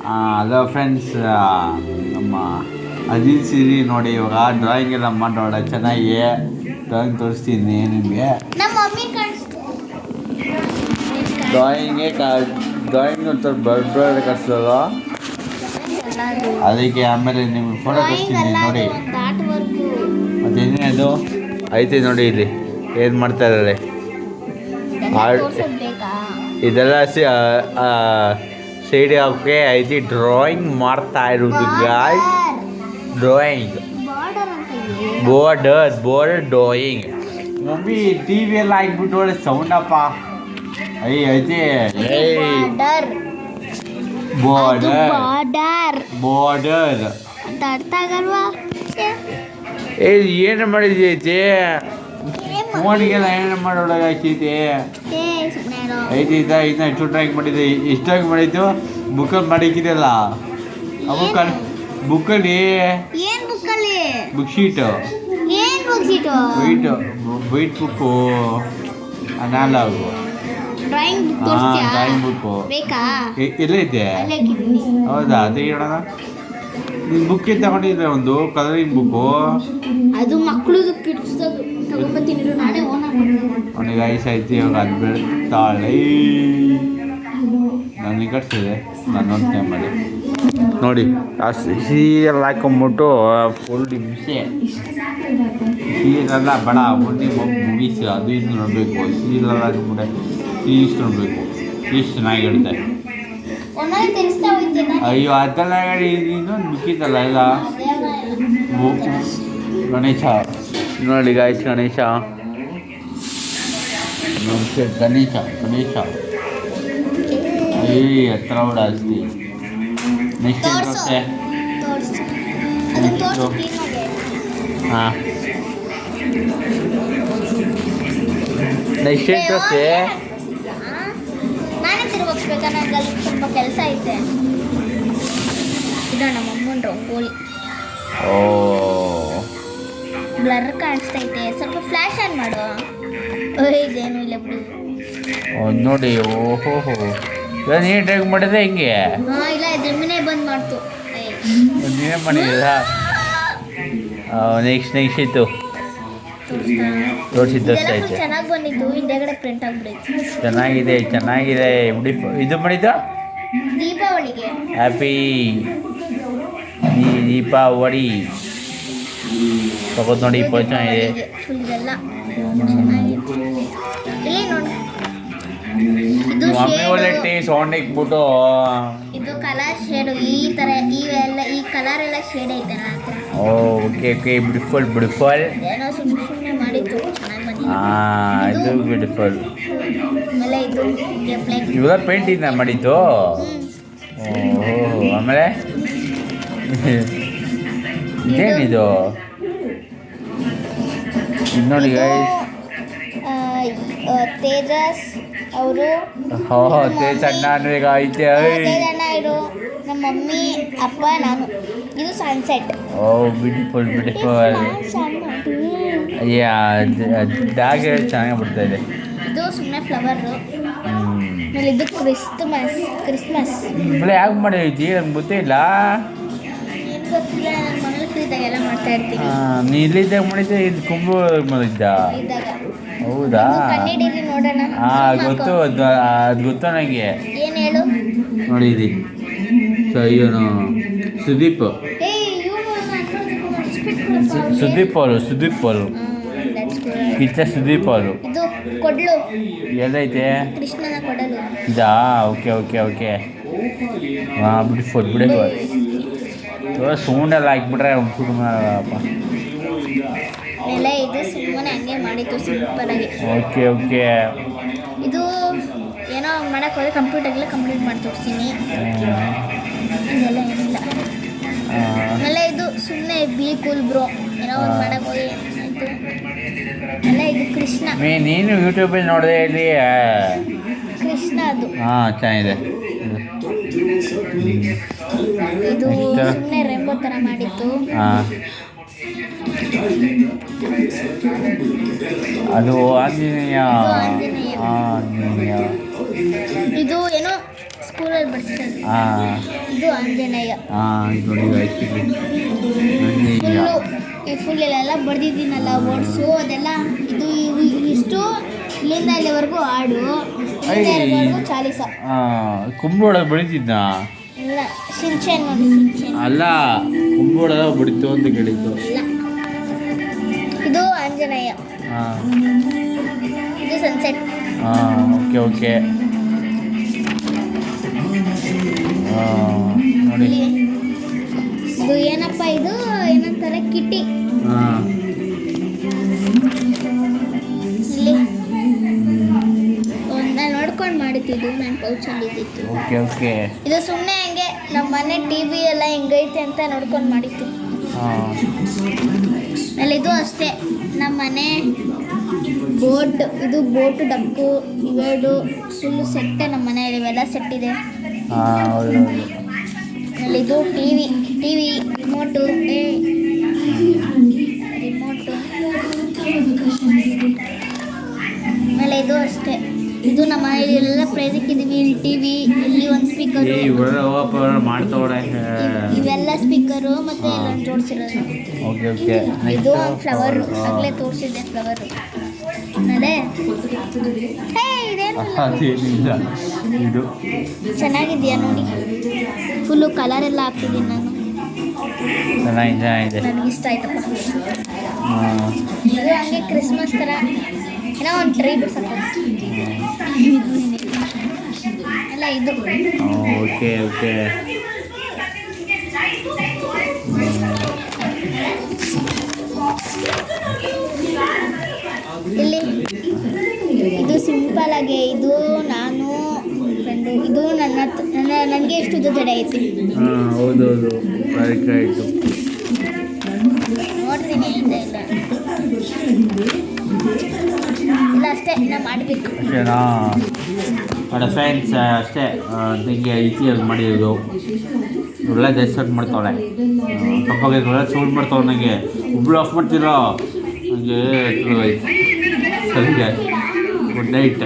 Hello friends, ನಮ್ಮ ಅಜಿತ್ ಸಿರಿ ನೋಡಿ ಇವಾಗ ಡ್ರಾಯಿಂಗ್ ಎಲ್ಲ ಮಾಡೋಣ. ಚೆನ್ನಾಗಿ ಡ್ರಾಯಿಂಗ್ ತೋರಿಸ್ತೀನಿ ನಿಮಗೆ. ಡ್ರಾಯಿಂಗ್ ಒಂಥರ ಬರ್ಡ್ ಕಟ್ಸೋದು, ಅದಕ್ಕೆ ಆಮೇಲೆ ನಿಮ್ಗೆ ಫೋಟೋ ತೋರಿಸ್ತೀನಿ ನೋಡಿ. ಮತ್ತೇನೇನು ಐತೆ ನೋಡಿ, ಇಲ್ಲಿ ಏನು ಮಾಡ್ತಾ ಇದ್ದಾರೆ ಇದೆಲ್ಲ ಸೈಡ್ ಹಾಕಿ ಐತಿ ಡ್ರಾಯಿಂಗ್ ಮಾಡ್ತಾ ಇರೋದು guys. Drawing border drawing. Mummy T V ಎಲ್ಲ ಹಾಕ್ಬಿಟ್ಟು ಒಳ್ಳೆ ಸೌಂಡಪ್ಪ. ಐತಿ ಬೋರ್ಡರ್ ಏನು ಮಾಡಿದೈತಿ ಫೋನಿಗೆಲ್ಲ ಏನು ಮಾಡೋಳಗ ಐತಿ ಐತಿ ಇದನ್ನ ಎಷ್ಟು ಡ್ರಾಯಿಂಗ್ ಮಾಡಿದ್ದೆ, ಎಷ್ಟು ಡ್ರಾಯಿಂಗ್ ಮಾಡಿದ್ದು ಬುಕ್ಕಲ್ಲಿ ಮಾಡಿಕ್ಕಿದೆಲ್ಲ. ಬುಕ್ಕಲ್ಲಿ book sheet white book analogue drawing book ಎಲ್ಲ ಐತೆ. ಹೌದಾ, ತೆಗಿಯೋಣ. ನಿನ್ನ ಬುಕ್ ತಗೊಂಡಿದ್ರೆ ಒಂದು ಕಲರಿಂಗ್ ಬುಕ್ಕು, ಅದು ಮಕ್ಕಳು ಅವನಿಗೆ ಐತಿ. ಇವಾಗ ಅದು ಬೆಳ್ತಾಳೆ. ನನಗೆ ಕಟ್ಸಿದೆ, ನಾನು ನೋಡ್ತೇನೆ ಮಾಡಿ ನೋಡಿ. ಆ ಸೀರೆಲ್ಲ ಹಾಕೊಂಬಿಟ್ಟು ಫುಲ್ ಹಿಂಸೆ. ಸೀರೆಲ್ಲ ಬೇಡ, ಒಳ್ಳೆ ಮುಗಿಸಿ ಅದು ಇದು ನೋಡಬೇಕು. ಸೀರೆಲ್ಲ ಹಾಕೊಂಬಿಟ್ಟೆ ಇಷ್ಟು ನೋಡಬೇಕು, ಇಷ್ಟು ಚೆನ್ನಾಗಿ ಹೇಳ್ತೆ. ಅಯ್ಯೋ ಅದೆಲ್ಲ ಇನ್ನೊಂದು ಮುಕ್ಕಿದ್ದಲ್ಲ ಎಲ್ಲ. ಗಣೇಶ ನೋಡಿ ಗಾಯ್ಸ್, ಗಣೇಶ ಹತ್ರ ಕೂಡ ಜಾಸ್ತಿ. ನೆಕ್ಸ್ಟ್ ಏನು ತೋರಿಸೆ? ಹಾಂ, ನೆಕ್ಸ್ಟ್ ಏನು ತೋರಿಸೆ? ನಾನೇ ತಿರುಗಿಸ್ಬೇಕಾ? ನನಗೆ ತುಂಬ ಕೆಲಸ ಐತೆ. ಇದು ನಮ್ಮ ಅಮ್ಮನ ರಂಗೋಲಿ. ಓ, ಬ್ಲರ್ ಕಾಣಿಸ್ತೈತೆ, ಸ್ವಲ್ಪ ಫ್ಲ್ಯಾಶ್ ಆನ್ ಮಾಡು. ಇದೇನು ಇಲ್ಲ ಬಿಡು. ನೋಡಿ. ಓಹೋ, ನೀನು ಡ್ರಾಯಿಂಗ್ ಮಾಡಿದೆ ಹೆಂಗೆ? ಇಲ್ಲ, ಜಮೀನೇ ಬಂದ್ ಮಾಡ್ತು. ನೀನೇ ಮಾಡಿದ. ನೆಕ್ಸ್ಟ್ ಇತ್ತು ತೋರಿಸಿದ್ದು ಐತೆ. ಚೆನ್ನಾಗಿ ಬಂದಿದ್ದು, ಹಿಂದೆಗಡೆ ಪ್ರಿಂಟ್ ಆಗ್ಬಿಡೈತೆ. ಚೆನ್ನಾಗಿದೆ. ಇದು ಮಾಡಿದ್ದು ದೀಪಾವಳಿಗೆ. ಹ್ಯಾಪಿ ದೀಪಾವಳಿ ತಗೋದು ನೋಡಿ. ಚೆನ್ನಾಗಿದೆ ಫುಲ್ ಇದೆಲ್ಲ ಚೆನ್ನಾಗಿದೆ. ಇಲ್ಲಿ ನೋಡಿ, ಇದು ಮಮ್ಮಿ ಒಳ್ಳೆ ಸೌಂಡ್ ಇಕ್ಬಿಟ್ಟು ಇದು ಕಲರ್ ಶೇಡು. ಈ ಥರ ಇವೆಲ್ಲ ಈ ಕಲರ್ ಎಲ್ಲ ಶೇಡ್ ಐತೆ ನನ್ನ ಹತ್ರ. Okay beautiful. ಏನೋ ಸುಮ್ಮನೆ ಮಾಡಿದ್ದು, ಚೆನ್ನಾಗಿ ಬಂದಿದೆ. ಇದು ಬ್ಯೂಟಿಫುಲ್. ಆಮೇಲೆ ಇದು ಇವಾಗ ಪೇಂಟಿಂಗ್ ಮಾಡಿದ್ದು. ಓಹೋ, ಆಮೇಲೆ ಇದೇನಿದು? ಇದು ನೋಡಿ ಗೈಸ್, ತೇಜಸ್ ಅವರು. ತೇಜಣ್ಣ ಈಗ ಐತೆ. ತೇಜಣ್ಣ ಇರು, ನಮ್ಮ ಮಮ್ಮಿ, ಅಪ್ಪ, ನಾನು. ಇದು ಸನ್ಸೆಟ್. ಬ್ಯೂಟಿಫುಲ್. ಡಾಗ್ ಚೆನ್ನಾಗಿ ಬರ್ತಾ ಇದೆ. ಇದು ಸುಮ್ಮನೆ ಫ್ಲವರು. ಆಮೇಲೆ ಇದು ಕ್ರಿಸ್ಮಸ್. ಯಾಕೆ ಮಾಡಿದ್ವಿ ನಂಗೆ ಗೊತ್ತಿಲ್ಲ. ಏನು ಗೊತ್ತಿಲ್ಲ, ನನ್ನ ಮನೇಲಿ ಫ್ರೀ ಇದ್ದಾಗೆಲ್ಲ ಮಾಡ್ತಾ ಇರ್ತೀನಿ. ನೀ ಇಲ್ಲಿದ್ದಾಗ ಮಾಡಿದ್ದೆ, ಇದು ಕುಂಬು ಮಾಡಿದ್ದ? ಹೌದಾ, ಕಣ್ಣಿಡೀರಿ ನೋಡೋಣ. ಗೊತ್ತು, ಅದು ಗೊತ್ತು ನನಗೆ. ಏನು ಹೇಳು? ನೋಡಿ ಇದು ಇವನು ಸುದೀಪ್ ಅವರು ಕಿಚ್ಚ ಸುದೀಪ್ ಅವರು. ಇದು ಕೊಡ್ಲು. ಎಲ್ಲೈತೆ? ಕೃಷ್ಣನ ಕೊಡಲು. ಇದಾ? ಓಕೆ. ಬ್ಯೂಟಿಫುಲ್. ಸೌಂಡ್ ಎಲ್ಲ ಹಾಕ್ಬಿಟ್ರೆ ಅಪ್ಪ. ಆಮೇಲೆ ಇದು ಸುಮ್ಮನೆ ಹಂಗೆ ಮಾಡಿದ್ದು ಸಿಂಪಲ್ ಆಗಿ. ಓಕೆ. ಇದು ಏನೋ ಮಾಡಕ್ಕೆ ಹೋದ್ರೆ ಕಂಪ್ಯೂಟರ್ಗೆಲ್ಲ ಕಂಪ್ಲೀಟ್ ಮಾಡಿ ತೋರಿಸ್ತೀನಿ. ಇದೆಲ್ಲ ಏನಿಲ್ಲ. ಆಮೇಲೆ ಇದು ಸುಮ್ಮನೆ ಬಿ ಕೂಲ್ ಬ್ರೋ, ಏನೋ ಒಂದು ಮಾಡಕ್ಕೆ ಹೋಗಿ ಆಯಿತು. ಆಮೇಲೆ ಇದು ಕೃಷ್ಣ. ನೀನು ಯೂಟ್ಯೂಬಲ್ಲಿ ನೋಡಿದೆ ಇಲ್ಲಿ ಕೃಷ್ಣ ಅದು. ಚೆನ್ನಾಗಿದೆ. ಇದು ಸುಮ್ಮನೆ ರೆಂಬೋ ಥರ ಮಾಡಿತ್ತು. ಅದು ಆಂಜನೇಯ. ಇದು ಏನೋ ಸ್ಕೂಲಲ್ಲಿ ಬರ್ತಾರೆ. ಇದು ಆಂಜನೇಯ. ಇದು ನೋಡಿ guys, ಆಂಜನೇಯ. ಫುಲ್ ಇಲ್ಲೆಲ್ಲ ಬಡ್ದಿದ್ದೀನಲ್ಲ ವರ್ಡ್ಸು ಅದೆಲ್ಲ ಇಷ್ಟು ಇಲ್ಲಿಂದ ಇಲ್ಲಿವರೆಗೂ ಹಾಡು, ಇಲ್ಲಿಂದ ಇಲ್ಲಿವರೆಗೂ ಚಾಲಿಸ. ಕುಂಬ್ಳೊಳಗೆ ಬೆಳಿತಿದ್ದ ಇಲ್ಲ ಸಿಂಚನ್ ನೋಡಿ, ಸಿಂಚನ್ ಅಲ್ಲ, ಕುಂಬ್ಳೊಳಗೆ ಬಿಡಿತು ಅಂತ ಕೇಳಿದ್ದು. ಇಲ್ಲ, ಇದು ಆಂಜನೇಯ. ಇದು ಸನ್ಸೆಟ್. ಓಕೆ ನೋಡಿ. ಇದು ಏನಪ್ಪ, ಇದು ಏನಂತಾರೆ, ಕಿಟಿ. ಇಲ್ಲಿ ನಾನು ನೋಡ್ಕೊಂಡು ಮಾಡಿದ್ದು, ನನ್ನ ಪೌಚಲ್ಲಿ ಇದ್ದಿತ್ತು. ಓಕೆ ಇದು ಸುಮ್ಮನೆ ಹಂಗೆ ನಮ್ಮ ಮನೆ ಟಿವಿ ಎಲ್ಲ ಹೆಂಗೈತೆ ಅಂತ ನೋಡ್ಕೊಂಡು ಮಾಡಿತ್ತು. ಆಮೇಲೆ ಇದು ಅಷ್ಟೇ, ನಮ್ಮ ಮನೆ ಬೋಟ್, ಇದು ಬೋಟು ಡಕ್ಕು ಇವೆರಡು ಫುಲ್ಲು ಸೆಟ್ಟೆ ನಮ್ಮ ಮನೆಯಲ್ಲಿ, ಇವೆಲ್ಲ ಸೆಟ್ ಇದೆ. ಆಮೇಲೆ ಇದು ಟಿವಿ ರಿಮೋಟು. ಆಮೇಲೆ ಇದು ಅಷ್ಟೇ, ಇದು ನಮ್ಮ ಮನೆಯಲ್ಲಿ ಎಲ್ಲ ಪ್ರೈಸಿಕ್ಕಿದ್ದೀವಿ. ಇಲ್ಲಿ ಟಿವಿ, ಇಲ್ಲಿ ಒಂದು ಸ್ಪೀಕರು, ಮಾಡ್ತವ್ರೆ ಇವೆಲ್ಲ ಸ್ಪೀಕರು ಮತ್ತೆ ಎಲ್ಲ ಜೋಡಿಸಿರೋದು. ಇದು ಫ್ಲವರು, ಆಗಲೇ ತೋರಿಸಿದ್ದೆ ಫ್ಲವರು. ಅದೇ ಇದೇನು ಇದು ಚೆನ್ನಾಗಿದೆಯಾ ನೋಡಿ, ಫುಲ್ಲು ಕಲರ್ ಎಲ್ಲ ಹಾಕ್ತಿದ್ದೀನಿ ನಾನು, ನನಗೆ ಇಷ್ಟ ಆಯ್ತಪ್ಪ. ಇದು ಹಂಗೆ ಕ್ರಿಸ್ಮಸ್ ಥರ ಏನೋ ಒಂದು ಟ್ರೀ ಬಿಡ್ಸಕ್ಕೆ ಅಲ್ಲ ಇದು. ಓಕೆ ಇಲ್ಲಿ ಇದು ಸಿಂಪಲ್ ಆಗಿ, ಇದು ನಾನು ಫ್ರೆಂಡು, ಇದು ನನಗೆ ಎಷ್ಟು ಜಡೆ ಐತಿ. ಹೌದೌದು ನೋಡ್ತೀನಿ ಐತೆ ಇಲ್ಲ ಅಷ್ಟೇ, ನಾ ಮಾಡಬೇಕು ಅಷ್ಟೇನಾ. ಫ್ರೆಂಡ್ಸ್ ಅಷ್ಟೇ, ನಿಮಗೆ ಇತಿಹಾಸ ಮಾಡಿರೋದು ಒಳ್ಳೆ ಡೆಸರ್ಟ್ ಮಾಡ್ತಾವಳೆ. ಪಪ್ಪಗೆ ಒಳ್ಳೆ ಸೌಂಡ್ ಮಾಡ್ತಾವೆ, ನನಗೆ ಒಬ್ಳು ಆಫ್ ಮಾಡ್ತಿರೋ ನನಗೆ. ಸರಿ, ಗುಡ್ ನೈಟ್.